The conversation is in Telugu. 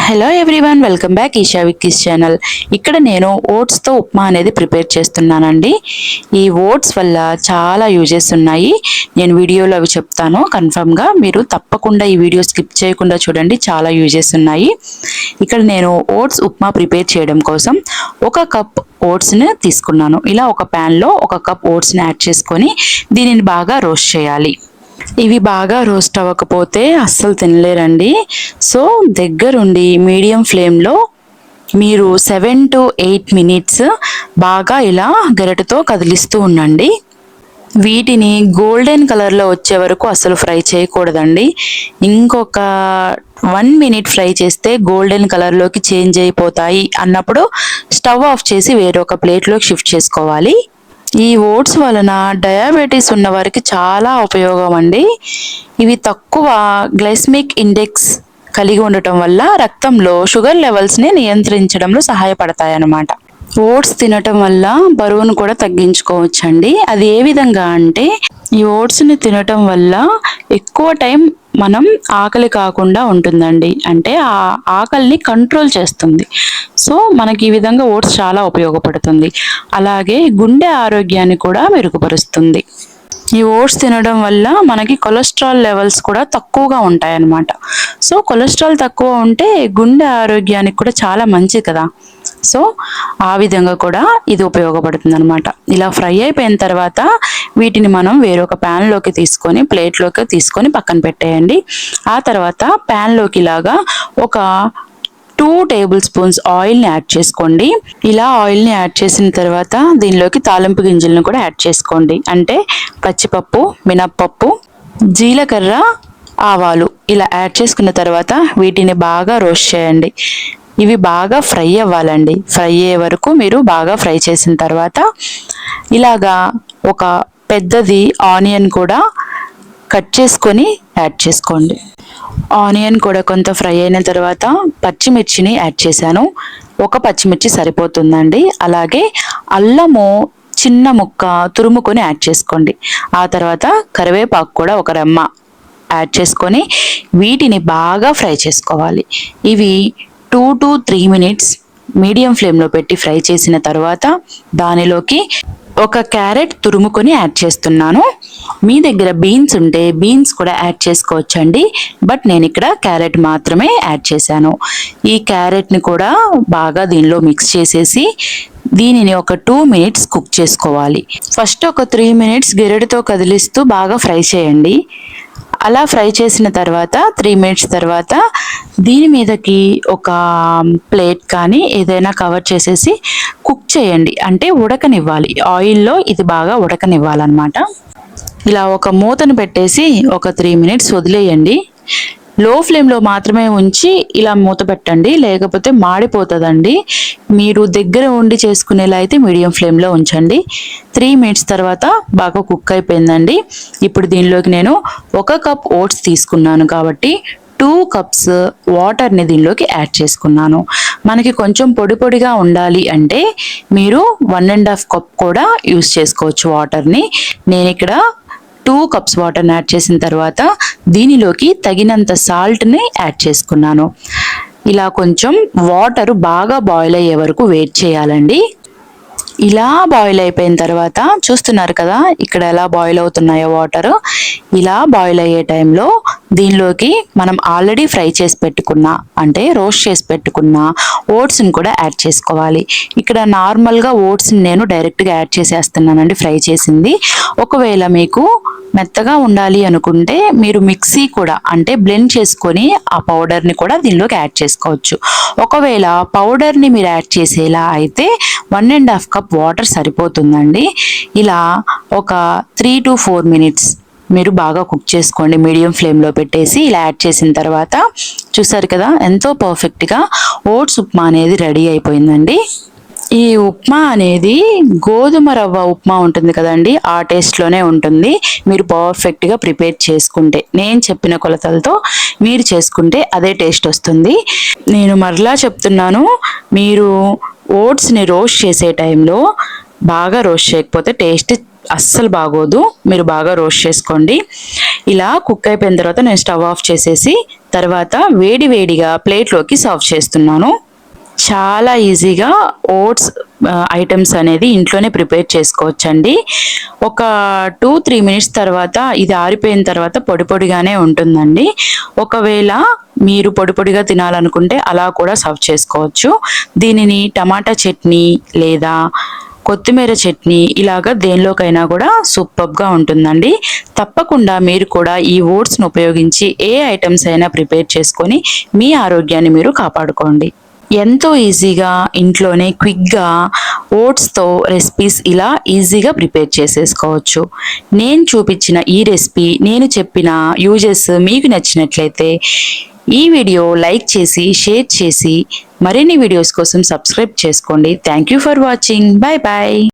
Hello everyone, welcome back Eesha Vicky's channel. ఇక్కడ నేను ఓట్స్తో ఉప్మా అనేది ప్రిపేర్ చేస్తున్నానండి. ఈ ఓట్స్ వల్ల చాలా యూజెస్ ఉన్నాయి. నేను వీడియోలో అవి చెప్తాను. కన్ఫర్మ్గా మీరు తప్పకుండా ఈ వీడియో స్కిప్ చేయకుండా చూడండి, చాలా యూజెస్ ఉన్నాయి. ఇక్కడ నేను ఓట్స్ ఉప్మా ప్రిపేర్ చేయడం కోసం 1 కప్ ఓట్స్ని తీసుకున్నాను. ఇలా ఒక ప్యాన్లో 1 కప్ ఓట్స్ని యాడ్ చేసుకొని దీనిని బాగా రోస్ట్ చేయాలి. ఇవి బాగా రోస్ట్ అవ్వకపోతే అస్సలు తినలేరండి. సో దగ్గరుండి మీడియం ఫ్లేమ్లో మీరు 7 to 8 మినిట్స్ బాగా ఇలా గరిటెతో కదిలిస్తూ ఉండండి. వీటిని గోల్డెన్ కలర్లో వచ్చే వరకు అసలు ఫ్రై చేయకూడదండి. ఇంకొక 1 మినిట్ ఫ్రై చేస్తే గోల్డెన్ కలర్లోకి చేంజ్ అయిపోతాయి అన్నప్పుడు స్టవ్ ఆఫ్ చేసి వేరొక ప్లేట్లోకి షిఫ్ట్ చేసుకోవాలి. ఈ ఓట్స్ వలన డయాబెటీస్ ఉన్న వారికి చాలా ఉపయోగం అండి. ఇవి తక్కువ గ్లైసెమిక్ ఇండెక్స్ కలిగి ఉండటం వల్ల రక్తంలో షుగర్ లెవెల్స్ని నియంత్రించడంలో సహాయపడతాయి అన్నమాట. ఓట్స్ తినటం వల్ల బరువును కూడా తగ్గించుకోవచ్చండి. అది ఏ విధంగా అంటే, ఈ ఓట్స్ని తినటం వల్ల ఎక్కువ టైం మనం ఆకలి కాకుండా ఉంటుందండి. అంటే ఆ ఆకలిని కంట్రోల్ చేస్తుంది. సో మనకి ఈ విధంగా ఓట్స్ చాలా ఉపయోగపడుతుంది. అలాగే గుండె ఆరోగ్యాన్ని కూడా మెరుగుపరుస్తుంది. ఈ ఓట్స్ తినడం వల్ల మనకి కొలెస్ట్రాల్ లెవెల్స్ కూడా తక్కువగా ఉంటాయి అన్నమాట. సో కొలెస్ట్రాల్ తక్కువ ఉంటే గుండె ఆరోగ్యానికి కూడా చాలా మంచిది కదా. సో ఆ విధంగా కూడా ఇది ఉపయోగపడుతుంది అనమాట. ఇలా ఫ్రై అయిపోయిన తర్వాత వీటిని మనం వేరొక ప్యాన్లోకి తీసుకొని ప్లేట్లోకి తీసుకొని పక్కన పెట్టేయండి. ఆ తర్వాత ప్యాన్లోకి ఇలాగా ఒక 2 టేబుల్ స్పూన్స్ ఆయిల్ని యాడ్ చేసుకోండి. ఇలా ఆయిల్ని యాడ్ చేసిన తర్వాత దీనిలోకి తాలింపు గింజలను కూడా యాడ్ చేసుకోండి. అంటే పచ్చిపప్పు, మినప్పప్పు, జీలకర్ర, ఆవాలు ఇలా యాడ్ చేసుకున్న తర్వాత వీటిని బాగా రోస్ట్ చేయండి. ఇవి బాగా ఫ్రై అవ్వాలండి. ఫ్రై అయ్యే వరకు మీరు బాగా ఫ్రై చేసిన తర్వాత ఇలాగా ఒక పెద్దది ఆనియన్ కూడా కట్ చేసుకొని యాడ్ చేసుకోండి. ఆనియన్ కూడా కొంత ఫ్రై అయిన తర్వాత పచ్చిమిర్చిని యాడ్ చేశాను. 1 పచ్చిమిర్చి సరిపోతుందండి. అలాగే అల్లము చిన్న ముక్క తురుముకొని యాడ్ చేసుకోండి. ఆ తర్వాత కరివేపాకు కూడా 1 రెమ్మ యాడ్ చేసుకొని వీటిని బాగా ఫ్రై చేసుకోవాలి. ఇవి 2 to 3 మినిట్స్ మీడియం ఫ్లేమ్లో పెట్టి ఫ్రై చేసిన తర్వాత దానిలోకి 1 క్యారెట్ తురుముకొని యాడ్ చేస్తున్నాను. మీ దగ్గర బీన్స్ ఉంటే బీన్స్ కూడా యాడ్ చేసుకోవచ్చండి. బట్ నేను ఇక్కడ క్యారెట్ మాత్రమే యాడ్ చేశాను. ఈ క్యారెట్ని కూడా బాగా దీనిలో మిక్స్ చేసేసి దీనిని ఒక 2 మినిట్స్ కుక్ చేసుకోవాలి. ఫస్ట్ ఒక 3 మినిట్స్ గెరటితో కదిలిస్తూ బాగా ఫ్రై చేయండి. అలా ఫ్రై చేసిన తర్వాత 3 మినిట్స్ తర్వాత దీని మీదకి ఒక ప్లేట్ కానీ ఏదైనా కవర్ చేసేసి కుక్ చేయండి. అంటే ఉడకనివ్వాలి. ఆయిల్లో ఇది బాగా ఉడకనివ్వాలన్నమాట. ఇలా ఒక మూతను పెట్టేసి ఒక 3 మినిట్స్ వదిలేయండి. లో ఫ్లేమ్లో మాత్రమే ఉంచి ఇలా మూత పెట్టండి, లేకపోతే మాడిపోతుందండి. మీరు దగ్గర ఉండి చేసుకునేలా అయితే మీడియం ఫ్లేమ్లో ఉంచండి. 3 మినిట్స్ తర్వాత బాగా కుక్ అయిపోయిందండి. ఇప్పుడు దీనిలోకి నేను 1 కప్ ఓట్స్ తీసుకున్నాను కాబట్టి 2 కప్స్ వాటర్ని దీనిలోకి యాడ్ చేసుకున్నాను. మనకి కొంచెం పొడి పొడిగా ఉండాలి అంటే మీరు 1.5 కప్ కూడా యూస్ చేసుకోవచ్చు వాటర్ని. నేను ఇక్కడ 2 కప్స్ వాటర్ని యాడ్ చేసిన తర్వాత దీనిలోకి తగినంత సాల్ట్ని యాడ్ చేసుకున్నాను. ఇలా కొంచెం వాటర్ బాగా బాయిల్ అయ్యే వరకు వెయిట్ చేయాలండి. ఇలా బాయిల్ అయిపోయిన తర్వాత చూస్తున్నారు కదా ఇక్కడ ఎలా బాయిల్ అవుతున్నాయో వాటర్. ఇలా బాయిల్ అయ్యే టైంలో దీనిలోకి మనం ఆల్రెడీ ఫ్రై చేసి పెట్టుకున్న అంటే రోస్ట్ చేసి పెట్టుకున్న ఓట్స్ని కూడా యాడ్ చేసుకోవాలి. ఇక్కడ నార్మల్గా ఓట్స్ని నేను డైరెక్ట్గా యాడ్ చేసేస్తున్నానండి ఫ్రై చేసింది. ఒకవేళ మీకు మెత్తగా ఉండాలి అనుకుంటే మీరు మిక్సీ కూడా అంటే బ్లెండ్ చేసుకొని ఆ పౌడర్ని కూడా దీనిలోకి యాడ్ చేసుకోవచ్చు. ఒకవేళ పౌడర్ని మీరు యాడ్ చేసేలా అయితే 1.5 కప్ వాటర్ సరిపోతుందండి. ఇలా ఒక 3 to 4 మినిట్స్ మీరు బాగా కుక్ చేసుకోండి మీడియం ఫ్లేమ్లో పెట్టేసి. ఇలా యాడ్ చేసిన తర్వాత చూసారు కదా ఎంతో పర్ఫెక్ట్గా ఓట్స్ ఉప్మా అనేది రెడీ అయిపోయిందండి. ఈ ఉప్మా అనేది గోధుమ రవ్వ ఉప్మా ఉంటుంది కదండి, ఆ టేస్ట్లోనే ఉంటుంది. మీరు పర్ఫెక్ట్గా ప్రిపేర్ చేసుకుంటే, నేను చెప్పిన కొలతలతో మీరు చేసుకుంటే అదే టేస్ట్ వస్తుంది. నేను మరలా చెప్తున్నాను, మీరు ఓట్స్ని రోస్ట్ చేసే టైంలో బాగా రోస్ట్ చేయకపోతే టేస్ట్ అస్సలు బాగోదు. మీరు బాగా రోస్ట్ చేసుకోండి. ఇలా కుక్ అయిపోయిన తర్వాత నేను స్టవ్ ఆఫ్ చేసేసి తర్వాత వేడి వేడిగా ప్లేట్లోకి సర్వ్ చేస్తున్నాను. చాలా ఈజీగా ఓట్స్ ఐటమ్స్ అనేది ఇంట్లోనే ప్రిపేర్ చేసుకోవచ్చండి. ఒక 2-3 మినిట్స్ తర్వాత ఇది ఆరిపోయిన తర్వాత పొడి పొడిగానే ఉంటుందండి. ఒకవేళ మీరు పొడి పొడిగా తినాలనుకుంటే అలా కూడా సర్వ్ చేసుకోవచ్చు. దీనిని టమాటా చట్నీ లేదా కొత్తిమీర చట్నీ ఇలాగా దేనిలోకైనా కూడా సూపర్గా ఉంటుందండి. తప్పకుండా మీరు కూడా ఈ ఓట్స్ను ఉపయోగించి ఏ ఐటమ్స్ అయినా ప్రిపేర్ చేసుకొని మీ ఆరోగ్యాన్ని మీరు కాపాడుకోండి. ఎంతో ఈజీగా ఇంట్లోనే క్విక్గా ఓట్స్తో రెసిపీస్ ఇలా ఈజీగా ప్రిపేర్ చేసేసుకోవచ్చు. నేను చూపించిన ఈ రెసిపీ, నేను చెప్పిన యూజెస్ మీకు నచ్చినట్లయితే ఈ వీడియో లైక్ చేసి షేర్ చేసి మరిన్ని వీడియోస్ కోసం సబ్స్క్రైబ్ చేసుకోండి. Thank you for watching. Bye bye.